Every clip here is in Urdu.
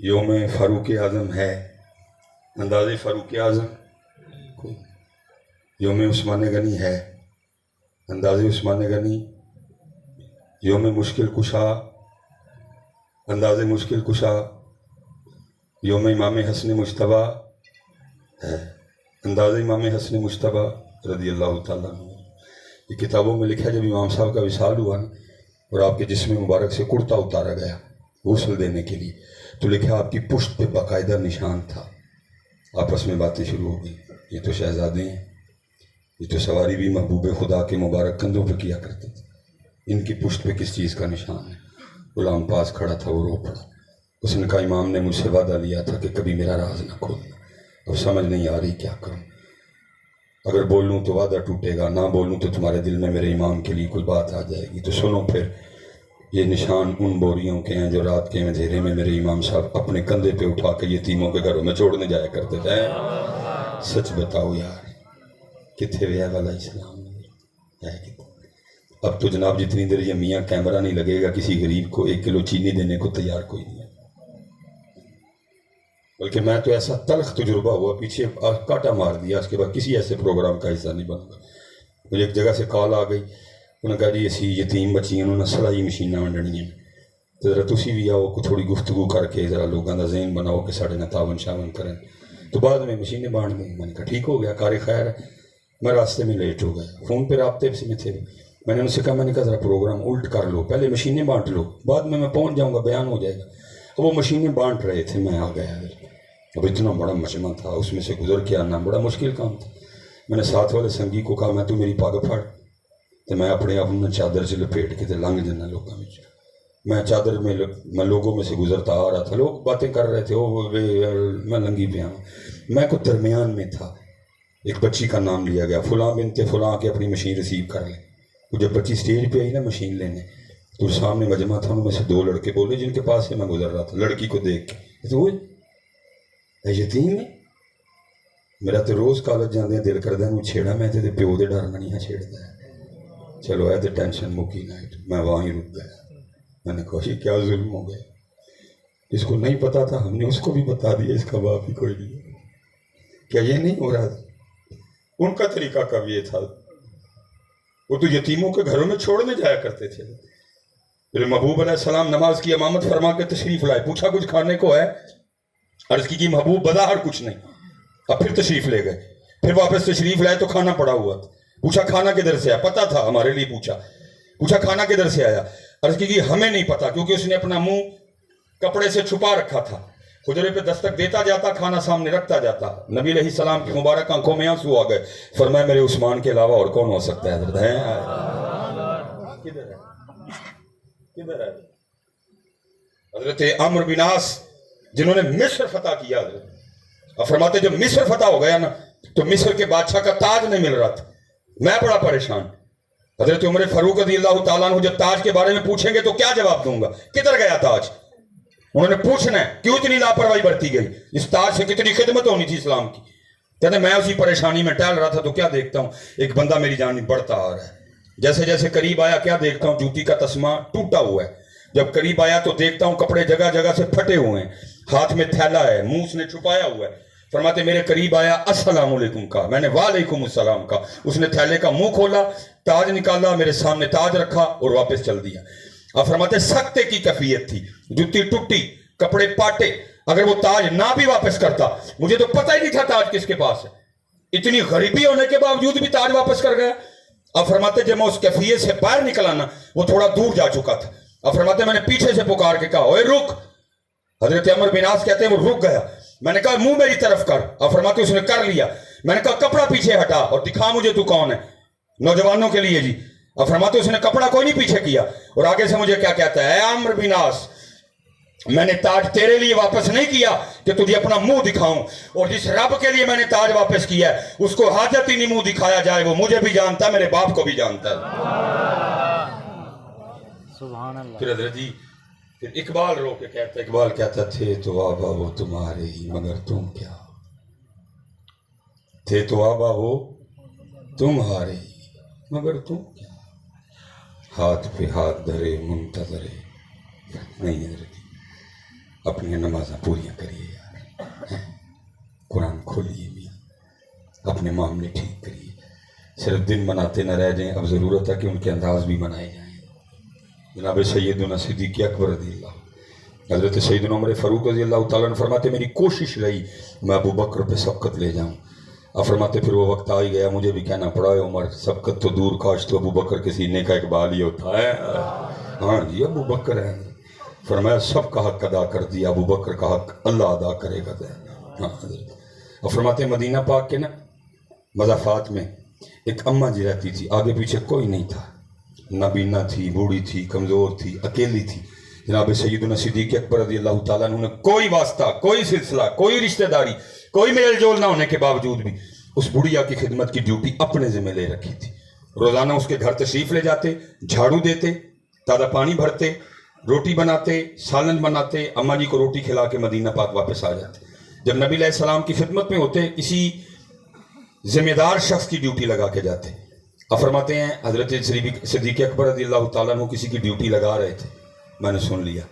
یوم فاروق اعظم ہے، انداز فاروق اعظم. یوم عثمان غنی ہے، انداز عثمان غنی. یوم مشکل کشا، انداز مشکل کشا. یوم امام حسن مجتبیٰ ہے، انداز امام حسن مجتبیٰ رضی اللہ تعالیٰ عنہ. یہ کتابوں میں لکھا ہے جب امام صاحب کا وصال ہوا نا اور آپ کے جسم مبارک سے کرتا اتارا گیا غسل دینے کے لیے، تو لکھا آپ کی پشت پہ باقاعدہ نشان تھا. آپس میں باتیں شروع ہو گئی، یہ تو شہزادے ہیں، یہ تو سواری بھی محبوب خدا کے مبارک کندھوں پہ کیا کرتے تھے، ان کی پشت پہ کس چیز کا نشان ہے؟ غلام پاس کھڑا تھا، وہ رو پڑا. اس نے کہا امام نے مجھ سے وعدہ لیا تھا کہ کبھی میرا راز نہ کھولنا، اب سمجھ نہیں آ رہی کیا کروں. اگر بولوں تو وعدہ ٹوٹے گا، نہ بولوں تو تمہارے دل میں میرے امام کے لیے کوئی بات آ جائے گی. تو سنو پھر، یہ نشان ان بوریوں کے ہیں جو رات کے اندھیرے میں میرے امام صاحب اپنے کندھے پہ اٹھا کے یتیموں کے گھروں میں چھوڑنے جایا کرتے تھے. سچ بتاؤ یار، کتنے ویا والا اسلام ہے کتنے؟ اب تو جناب جتنی دیر یہ میاں کیمرہ نہیں لگے گا کسی غریب کو 1 کلو چینی دینے کو تیار کوئی نہیں ہے. بلکہ میں تو ایسا تلخ تجربہ ہوا، پیچھے کاٹا مار دیا، اس کے بعد کسی ایسے پروگرام کا حصہ نہیں بنوں گا. مجھے ایک جگہ سے کال آ گئی، انہوں نے کہا جی اسی یتیم بچیاں انہوں نے سلائی مشیناں ونڈنیاں، تو ذرا تسی بھی آؤ کو تھوڑی گفتگو کر کے ذرا لوگوں کا ذہن بناؤ کہ ساڑھے نہ تعاون شاون کریں. تو بعد میں مشینیں بانٹ گئی. میں نے کہا ٹھیک ہو گیا، کار خیر ہے. میں راستے میں لیٹ ہو گیا، فون پہ رابطے سے میں تھے. میں نے ان سے کہا، میں نے کہا ذرا پروگرام الٹ کر لو، پہلے مشینیں بانٹ لو، بعد میں پہنچ جاؤں گا، بیان ہو جائے گا. وہ مشینیں بانٹ رہے تھے، میں آ گیا. اب اتنا بڑا مجمع تھا، اس میں سے گزر کے آنا بڑا مشکل کام تھا. میں نے ساتھ والے سنگی کو کہا، میں تو میری پگ پھڑ، تو میں اپنے آپ میں چادر سے لپیٹ کے تے لنگ جانا لوگوں میں. میں چادر میں لوگوں میں سے گزرتا آ رہا تھا، لوگ باتیں کر رہے تھے، میں لنگی پہ آؤں. میں کو درمیان میں تھا. ایک بچی کا نام لیا گیا، فلاں بنت فلاں کے اپنی مشین ریسیو کر لیں. وہ جب بچی سٹیج پہ آئی نا مشین لینے، تو سامنے مجمع تھا، ان میں سے 2 لڑکے بولے جن کے پاس سے میں گزر رہا تھا. لڑکی کو دیکھ کے تو یتیم ہے، میرا تو روز کالج جاندے دل کردا نوں چھیڑا، میں تے پیو دے ڈر نہیں چھیڑدا ہے. چلو اے تے ٹینشن مکی نائٹ، میں وہاں ہی رک گیا. میں نے کہا یہ کیا ظلم ہو گیا، اس کو نہیں پتا تھا، ہم نے اس کو بھی بتا دیا، اس کا باپ ہی کوئی نہیں. کیا یہ نہیں ہو رہا تھا؟ ان کا طریقہ کب یہ تھا؟ وہ تو یتیموں کے گھروں میں چھوڑنے جایا کرتے تھے. پھر محبوب علیہ السلام نماز کی امامت فرما کے تشریف لائے، پوچھا کچھ کھانے کو ہے؟ عرض کی محبوب بظاہر کچھ نہیں. اب پھر تشریف لے گئے، پھر واپس تشریف لائے تو کھانا پڑا ہوا تھا. پوچھا کھانا کدھر سے آیا؟ پتا تھا ہمارے لیے پوچھا کھانا کدھر سے آیا؟ عرض کی ہمیں نہیں پتا، کیونکہ اس نے اپنا منہ کپڑے سے چھپا رکھا تھا. حجرے پہ دستک دیتا جاتا، کھانا سامنے رکھتا جاتا. نبی علیہ السلام کی مبارک آنکھوں میں آنسو آ گئے. فرمایا میرے عثمان کے علاوہ اور کون ہو سکتا ہے؟ حضرت کدھر ہے حضرت عمرو بن عاص جنہوں نے مصر فتح کیا. حضرت فرماتے جب مصر فتح ہو گیا نا تو مصر کے بادشاہ کا تاج نہیں مل رہا تھا، میں بڑا پریشان. حضرت عمر فاروق رضی اللہ تعالیٰ عنہ جب تاج کے بارے میں پوچھیں گے تو کیا جواب دوں گا؟ کدھر گیا تاج؟ انہوں نے پوچھنا ہے کیوں اتنی لاپرواہی برتی گئی، اس تاج سے کتنی خدمت ہونی تھی اسلام کی. کہتے میں اسی پریشانی میں ٹہل رہا تھا تو کیا دیکھتا ہوں، ایک بندہ میری جانب بڑھتا آ رہا ہے. جیسے جیسے قریب آیا کیا دیکھتا ہوں، جوتی کا تسمہ ٹوٹا ہوا ہے. جب قریب آیا تو دیکھتا ہوں کپڑے جگہ جگہ سے پھٹے ہوئے ہیں، ہاتھ میں تھیلا ہے، منہ اس نے چھپایا ہوا ہے. فرماتے میرے قریب آیا، السلام علیکم کہا، میں نے وعلیکم السلام کہا. اس نے تھیلے کا منہ کھولا، تاج نکالا، میرے سامنے تاج رکھا اور واپس چل دیا. اب فرماتے سختے کی کیفیت تھی، جوتی ٹوٹی، کپڑے پاٹے. اگر وہ تاج نہ بھی واپس کرتا، مجھے تو پتہ ہی نہیں تھا تاج کس کے پاس ہے. اتنی غریبی ہونے کے باوجود بھی تاج واپس کر گیا. اب فرماتے جب میں اس کیفیت سے باہر نکل آنا، وہ تھوڑا دور جا چکا تھا. اب فرماتے میں نے پیچھے سے پکار کے کہا اوے رک. حضرت عمر بن عاص کہتے ہیں وہ رک گیا. میں نے کہا منہ میری طرف کر. اب فرماتے اس نے کر لیا. میں نے کہا کپڑا پیچھے ہٹا اور دکھا مجھے تو کون ہے، نوجوانوں کے لیے جی. اب فرماتے اس نے کپڑا کوئی نہیں پیچھے کیا اور آگے سے مجھے کیا کہتا ہے، اے عمر بن عاص میں نے تاج تیرے لیے واپس نہیں کیا کہ تجھے اپنا منہ دکھاؤں، اور جس رب کے لیے میں نے تاج واپس کیا ہے اس کو حاجت ہی نہیں منہ دکھایا جائے، وہ مجھے بھی جانتا ہے، میرے باپ کو بھی جانتا ہے. سبحان اللہ. پھر حضرت جی پھر اقبال رو کے کہتا، اقبال کہتا تھے تو آبا وہ تمہارے ہی مگر تم کیا، تھے تو آبا وہ تمہارے ہی مگر تم کیا، ہاتھ پہ ہاتھ دھرے منتظرے نہیں. حضرت اپنی نمازیں پوریاں کریے یار، قرآن کھولیے میاں، اپنے معاملے ٹھیک کریے، صرف دن مناتے نہ رہ جائیں، اب ضرورت ہے کہ ان کے انداز بھی منائے جائیں۔ جناب سیدنا صدیق اکبر رضی اللہ، حضرت سیدنا عمر فاروق رضی اللہ تعالیٰ نے فرماتے میری کوشش رہی میں ابو بکر پہ سبقت لے جاؤں، اب فرماتے پھر وہ وقت آ ہی گیا، مجھے بھی کہنا پڑا ہے عمر سبقت تو دور کاش تو ابو بکر کے سینے کا اقبال ہی ہوتا ہے۔ ہاں جی ابو بکر ہے، فرمایا سب کا حق ادا کر دیا، ابو بکر کا حق اللہ ادا کرے گا۔ ہاں حضرت، اور فرماتے مدینہ پاک کے نا مضافات میں ایک اماں جی رہتی تھی، آگے پیچھے کوئی نہیں تھا، نابینا تھی، بوڑھی تھی، کمزور تھی، اکیلی تھی۔ جناب سیدنا صدیق اکبر رضی اللہ تعالیٰ عنہ نے کوئی واسطہ، کوئی سلسلہ، کوئی رشتہ داری، کوئی میل جول نہ ہونے کے باوجود بھی اس بڑھیا کی خدمت کی ڈیوٹی اپنے ذمہ لے رکھی تھی۔ روزانہ اس کے گھر تشریف لے جاتے، جھاڑو دیتے، تازہ پانی بھرتے، روٹی بناتے، سالن بناتے، اماں جی کو روٹی کھلا کے مدینہ پاک واپس آ جاتے۔ جب نبی علیہ السلام کی خدمت میں ہوتے کسی ذمہ دار شخص کی ڈیوٹی لگا کے جاتے۔ اب فرماتے ہیں حضرت صدیق اکبر رضی اللہ تعالیٰ عنہ کسی کی ڈیوٹی لگا رہے تھے، میں نے سن لیا،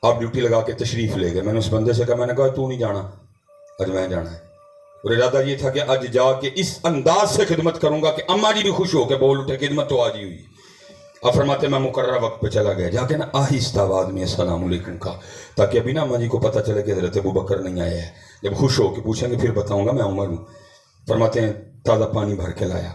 آپ ڈیوٹی لگا کے تشریف لے گئے۔ میں نے اس بندے سے کہا، میں نے کہا تو نہیں جانا، آج میں جانا ہے، اور ارادہ یہ تھا کہ آج جا کے اس انداز سے خدمت کروں گا کہ اماں جی بھی خوش ہو کے بول اٹھے خدمت تو آج ہی ہوئی۔ اب فرماتے میں مقررہ وقت پہ چلا گیا، جا کے نا آہستہ آواز میں السلام علیکم کہا، تاکہ ابھی نا اماں جی کو پتہ چلے کہ حضرت ابو بکر نہیں آیا ہے، جب خوش ہو کے پوچھیں گے پھر بتاؤں گا میں عمر ہوں۔ فرماتے ہیں تازہ پانی بھر کے لایا،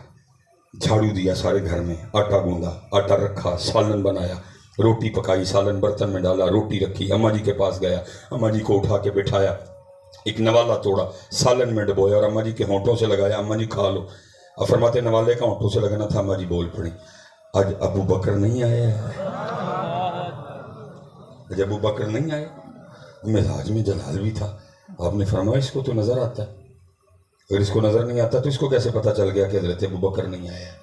جھاڑو دیا سارے گھر میں، آٹا گوندا، آٹا رکھا، سالن بنایا، روٹی پکائی، سالن برتن میں ڈالا، روٹی رکھی، اماں جی کے پاس گیا، اماں جی کو اٹھا کے بٹھایا، ایک نوالا توڑا، سالن میں ڈبویا اور اماں جی کے ہونٹوں سے لگایا، اماں جی کھا لو۔ اب فرماتے نوالے کا ہونٹوں سے لگنا تھا، اماں جی بول پڑی، آج ابو بکر نہیں آیا ہے، آج ابو بکر نہیں آئے۔ مزاج میں جلال بھی تھا، آپ نے فرمایا اس کو تو نظر آتا ہے، اگر اس کو نظر نہیں آتا تو اس کو کیسے پتہ چل گیا کہ حضرت ابو بکر نہیں آیا ہے؟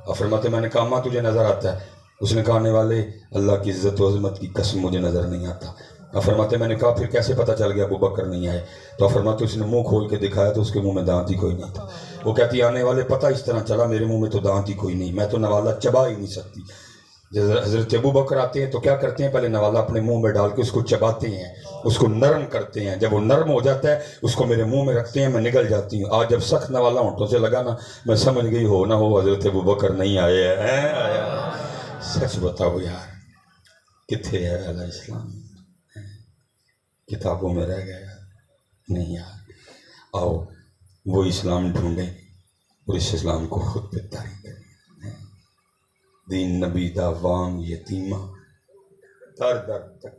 اب فرماتے میں نے کہا ماں تجھے نظر آتا ہے؟ اس نے کہا آنے والے اللہ کی عزت و عظمت کی قسم مجھے نظر نہیں آتا۔ اب فرماتے میں نے کہا پھر کیسے پتہ چل گیا ابو بکر نہیں آئے؟ تو فرماتے اس نے منہ کھول کے دکھایا تو اس کے منہ میں دانت ہی کوئی نہیں تھا۔ وہ کہتی آنے والے پتہ اس طرح چلا میرے منہ میں تو دانت ہی کوئی نہیں، میں تو نوالا چبا ہی نہیں سکتی۔ حضرت ابو بکر آتے ہیں تو کیا کرتے ہیں، پہلے نوالا اپنے منہ میں ڈال کے اس کو چباتے ہیں، اس کو نرم کرتے ہیں، جب وہ نرم ہو جاتا ہے اس کو میرے منہ میں رکھتے ہیں، میں نگل جاتی ہوں۔ آج جب سخت نوالا ہونٹوں سے لگا نا میں سمجھ گئی ہو نہ ہو حضرت ابو بکر نہیں آئے ہیں۔ سچ بتاؤ یار کتھے ہے علیہ السلام؟ کتابوں میں رہ گیا نہیں یار، آؤ وہ اسلام ڈھونڈیں اور اس اسلام کو خود پہ طاری کریں۔ دین نبی دا وانگ یتیمہ در در تک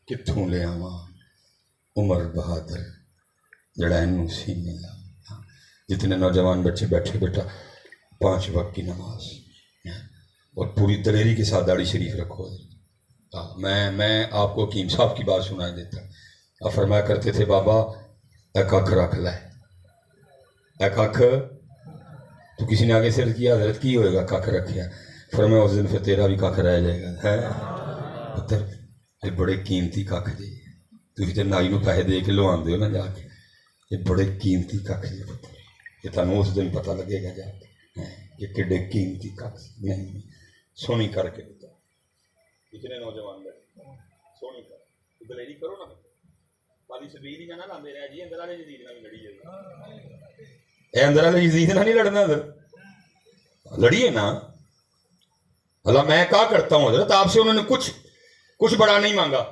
کتھوں لے آواں عمر بہادر جڑا اینوں سینے لا۔ جتنے نوجوان بچے بیٹھے بیٹا 5 وقت کی نماز اور پوری دلیری کے ساتھ داڑھی شریف رکھو۔ میں آپ کو حکیم صاحب کی بات سنائی دیتا، آپ فرمایا کرتے تھے بابا اے ککھ رکھ لے، اے ککھ، تو کسی نے آگے سے کیا حضرت کی ہوئے گا ککھ رکھیا؟ فرمایا اس دن پھر تیرا بھی ککھ رہ جائے گا ہے پتر، یہ بڑے قیمتی ککھ جی، تھی تو نائی نو پیسے دے کے لو آندے ہو نا جا کے، یہ بڑے قیمتی ککھ جی پتر، یہ تمہیں اس دن پتہ لگے گا جا کے یہ کڈے قیمتی ککھ نہیں۔ سونی کر کے بتا اتنے نوجوان بیٹھے سونی کر دلیری کرو نا، بالی سبیل ہی جانا لاندے رہے جی اندر والے جدید نہ بھی لڑی جائے، اے اندر والے جدید نہ نہیں لڑنا، ادھر لڑیے نا۔ اللہ میں کہا کرتا ہوں حضرت آپ سے انہوں نے کچھ بڑا نہیں مانگا،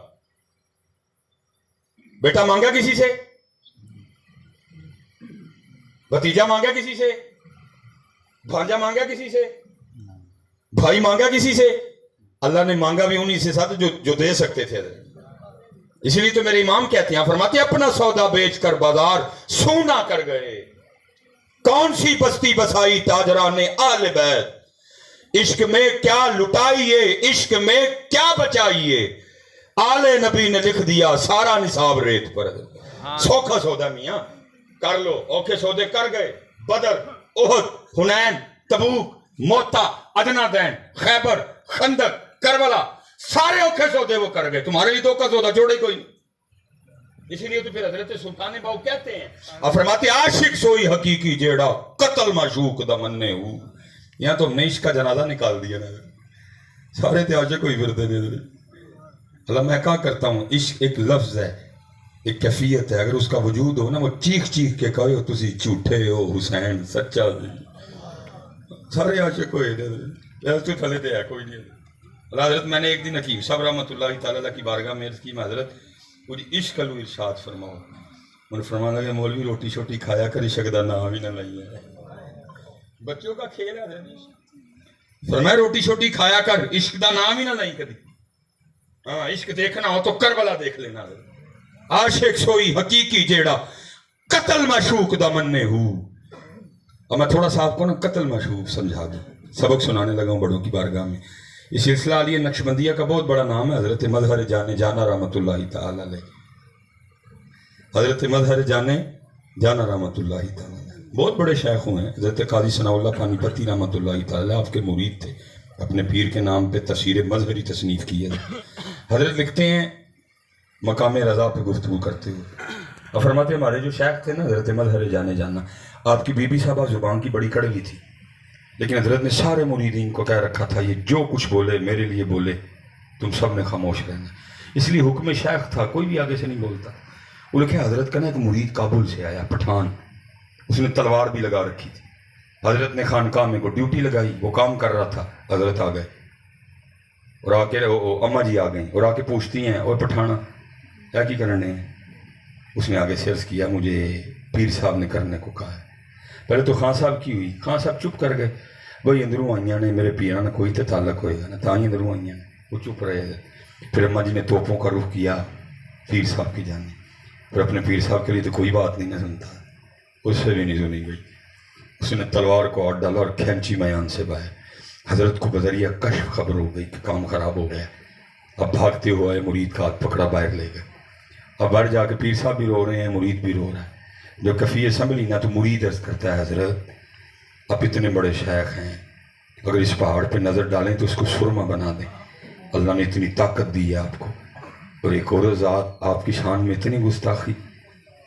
بیٹا مانگا کسی سے، بھتیجا مانگا کسی سے، بھانجا مانگا کسی سے، بھائی مانگا کسی سے، اللہ نے مانگا بھی انہی سے ساتھ جو دے سکتے تھے۔ اس لیے تو میرے امام کہتے ہیں فرماتے اپنا سودا بیچ کر بازار سونا کر گئے، کون سی بستی بسائی تاجران آل بیت، عشق میں کیا لٹائیے عشق میں کیا بچائیے، آل نبی نے لکھ دیا سارا نصاب ریت پر۔ سوکھا سودا میاں کر لو، اوکھے سودے کر گئے، بدر، احد، حنین، تبوک، موتا، ادنا دین، خیبر، خندق، کربلا، سارے اوکھے سودے وہ کر گئے، تمہارے لیے تو کا سودا جوڑے کوئی نہیں۔ اسی لیے تو پھر حضرت سلطان باؤ کہتے ہیں اور فرماتے عاشق سوئی حقیقی جیڑا قتل معشوق دا مننے ہوں۔ یہاں تو ہم نے عشق کا جنازہ نکال دیا نا، سارے تے عاشق کوئی پھرتے نے، اللہ میں کہا کرتا ہوں عشق ایک لفظ ہے، ایک کیفیت ہے، اگر اس کا وجود ہو نا وہ چیخ چیخ کے کہو تسی جھوٹے ہو حسین سچا سارے عاشق ہوئے تو تھلے تے ہے کوئی نہیں۔ حضرت میں نے ایک دن حکیم صاحب رحمۃ اللہ تعالیٰ کی بارگاہ میں عرض کی حضرت مجھے عشق لو ارشاد فرماؤ، انہوں نے فرمانا لگے مولوی روٹی شوٹی کھایا کر عشق دا نام ہی نہ لئی ہے، بچوں کا کھیل ہے فرمایا روٹی شوٹی کھایا کر عشق دا نام ہی نہ لئی کبھی، ہاں عشق دیکھنا ہو تو کربلا دیکھ لینا۔ عاشق سوئی حقیقی جیڑا قتل معشوق دا مننے ہو۔ اب میں تھوڑا سا آپ کو نا قتل معشوق سمجھا دوں، سبق سنانے لگا ہوں بڑوں کی بارگاہ میں۔ یہ سلسلہ علی نقشبندیہ کا بہت بڑا نام ہے، حضرت مظہر جانے جانا رحمۃ اللہ تعالی علیہ، حضرت مظہر جانے جانا رحمۃ اللہ تعالی علیہ بہت بڑے شیخ ہوئے ہیں۔ حضرت قاضی ثناء اللہ پانی پتی رحمۃ اللہ تعالی آپ کے مرید تھے، اپنے پیر کے نام پہ تفسیر مظہری تصنیف کی ہے۔ حضرت لکھتے ہیں مقام رضا پہ گفتگو کرتے ہوئے اور فرماتے ہیں ہمارے جو شیخ تھے نا حضرت مظہر جانے جانا، آپ کی بی بی صاحبہ زبان کی بڑی کڑوی تھی، لیکن حضرت نے سارے مریدین کو کہہ رکھا تھا یہ جو کچھ بولے میرے لیے بولے، تم سب نے خاموش رہنا، اس لیے حکم شیخ تھا کوئی بھی آگے سے نہیں بولتا۔ وہ لکھے حضرت کا نا ایک مرید کابل سے آیا پٹھان، اس نے تلوار بھی لگا رکھی تھی، حضرت نے خانقاہ میں کو ڈیوٹی لگائی، وہ کام کر رہا تھا، حضرت آ گئے اور آ کے اماں جی آ گئیں اور آ کے پوچھتی ہیں اور پٹھانا کیا کی کرنے ہیں؟ اس نے آگے سے عرض کیا مجھے پیر صاحب نے کرنے کو کہا ہے۔ پہلے تو خان صاحب کی ہوئی، خان صاحب چپ کر گئے، بھائی اندروں آئیاں نے میرے پیران نے کوئی تو تعلق ہوئے گا نا، تاں ہی اندروں آئیاں نے، وہ چپ رہے۔ پھر اماں جی نے توپوں کا رخ کیا پیر صاحب کی جانے، پھر اپنے پیر صاحب کے لیے تو کوئی بات نہیں نہ سنتا، اس سے بھی نہیں سنی گئی، اس نے تلوار کو ہاتھ ڈالا اور کھینچی میان سے باہر۔ حضرت کو بذریعہ کشف خبر ہو گئی کہ کام خراب ہو گیا، اب بھاگتے ہوئے مرید کا ہاتھ پکڑا باہر لے گئے۔ اب باہر جا کے پیر صاحب بھی رو رہے ہیں، مرید بھی رو رہا ہے۔ جب کفیہ سنبھلی نا تو مرید عرض کرتا ہے حضرت اب اتنے بڑے شیخ ہیں، اگر اس پہاڑ پہ نظر ڈالیں تو اس کو سرما بنا دیں، اللہ نے اتنی طاقت دی ہے آپ کو، اور ایک اور ذات آپ کی شان میں اتنی گستاخی۔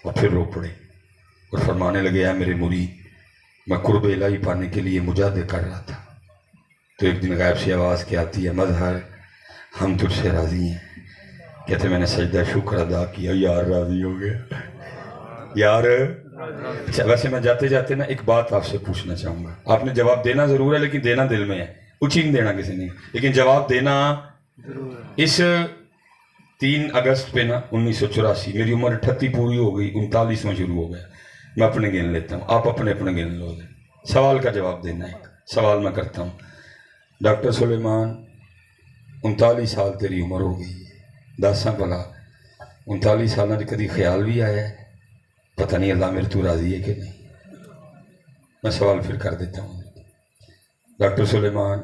اور پھر رو پڑے اور فرمانے لگے اے میرے مرید میں قرب الہی پانے کے لیے مجاہدے کر رہا تھا، تو ایک دن غیب سے آواز کے آتی ہے مظہر ہم تجھ سے راضی ہیں۔ کہتے میں نے سجدہ شکر ادا کیا، یار راضی ہو گیا یار۔ اچھا ویسے میں جاتے جاتے نا ایک بات آپ سے پوچھنا چاہوں گا، آپ نے جواب دینا ضرور ہے لیکن دینا دل میں ہے، اچھی نہیں دینا کسی نے، لیکن جواب دینا۔ اس 3 اگست پہ نا 1984 میری عمر 38 پوری ہو گئی، 39واں شروع ہو گیا، میں اپنے گن لیتا ہوں، آپ اپنے اپنے گن لو گے، سوال کا جواب دینا ہے۔ سوال میں کرتا ہوں ڈاکٹر سلیمان 39 سال تیری عمر ہو گئی ہے، دساں بھلا 39 سالوں سے کدی خیال بھی آیا ہے پتہ نہیں اللہ میرے تو راضی ہے کہ نہیں؟ میں سوال پھر کر دیتا ہوں ڈاکٹر سلیمان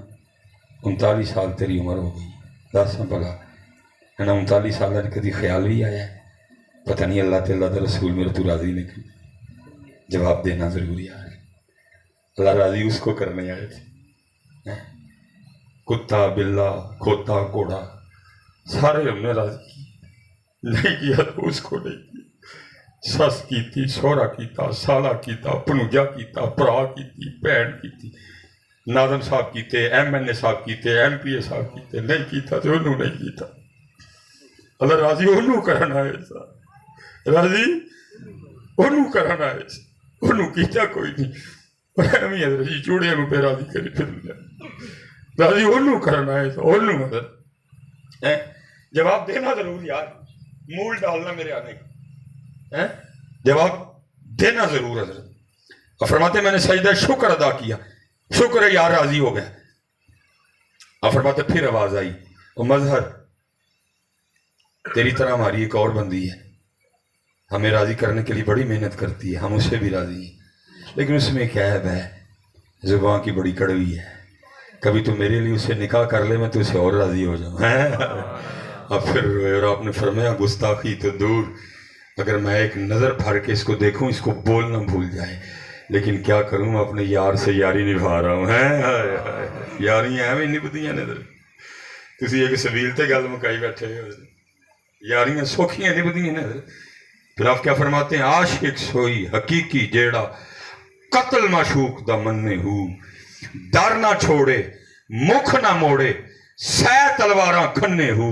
39 سال تیری عمر ہو گئی، دساں بھلا ہے نا 39 سالوں سے کدی خیال بھی آیا ہے پتہ نہیں اللہ تعالیٰ دا رسول میرے تو راضی نہیں؟ جواب دینا ضروری ہے، اللہ راضی اس کو کرنے آئے تھے، کتا بلا کھوتا گھوڑا سارے ہم نے راضی نہیں کیا تو اس کو نہیں کیا، سس کیتی سورا کیتا سالہ کیتا پنوجا کیتا پرا کیتی بہن کیتی ناظم صاحب کیتے ایم این اے صاحب کیتے ایم پی اے صاحب کیتے نہیں کیتا تو انہوں نہیں کیتا، اللہ راضی انہوں کرنا ہے سا راضی انہوں کرنا ہے سا انہوں کیتا کوئی نہیں، پر ہمیں حضرت جی چوڑے ہمیں پہ راضی کری پھر راضی انہوں کرنا ہے سا انہوں حضرت جواب دینا ضرور یار، مول ڈالنا میرے آنے جواب دینا ضرور حضرت۔ اور فرماتے میں نے سجدہ شکر ادا کیا، شکر ہے یار راضی ہو گیا۔ اور فرماتے پھر آواز آئی وہ مظہر تیری طرح ہماری ایک اور بندی ہے، ہمیں راضی کرنے کے لیے بڑی محنت کرتی ہے، ہم اس سے بھی راضی ہیں، لیکن اس میں ایک عیب ہے، زبان کی بڑی کڑوی ہے، کبھی تو میرے لیے اسے نکاح کر لے میں تو اسے اور راضی ہو جاؤں۔ اب پھر آپ نے فرمایا گستاخی تو دور، اگر میں ایک نظر بھر کے اس کو دیکھوں اس کو بولنا بھول جائے، لیکن کیا کروں میں اپنے یار سے یاری نبھا رہا ہوں، یاریاں ایویں نبھدیاں نے، تسی ایک سبیل تے گل مکائی بیٹھے ہو، یاریاں سوکھیاں نبھدیاں نے۔ پھر آپ کیا فرماتے ہیں عاشق سوئی حقیقی جیڑا قتل معشوق دا مننے ہو، در نہ چھوڑے مکھ نہ موڑے سہ تلواراں کھنے ہو،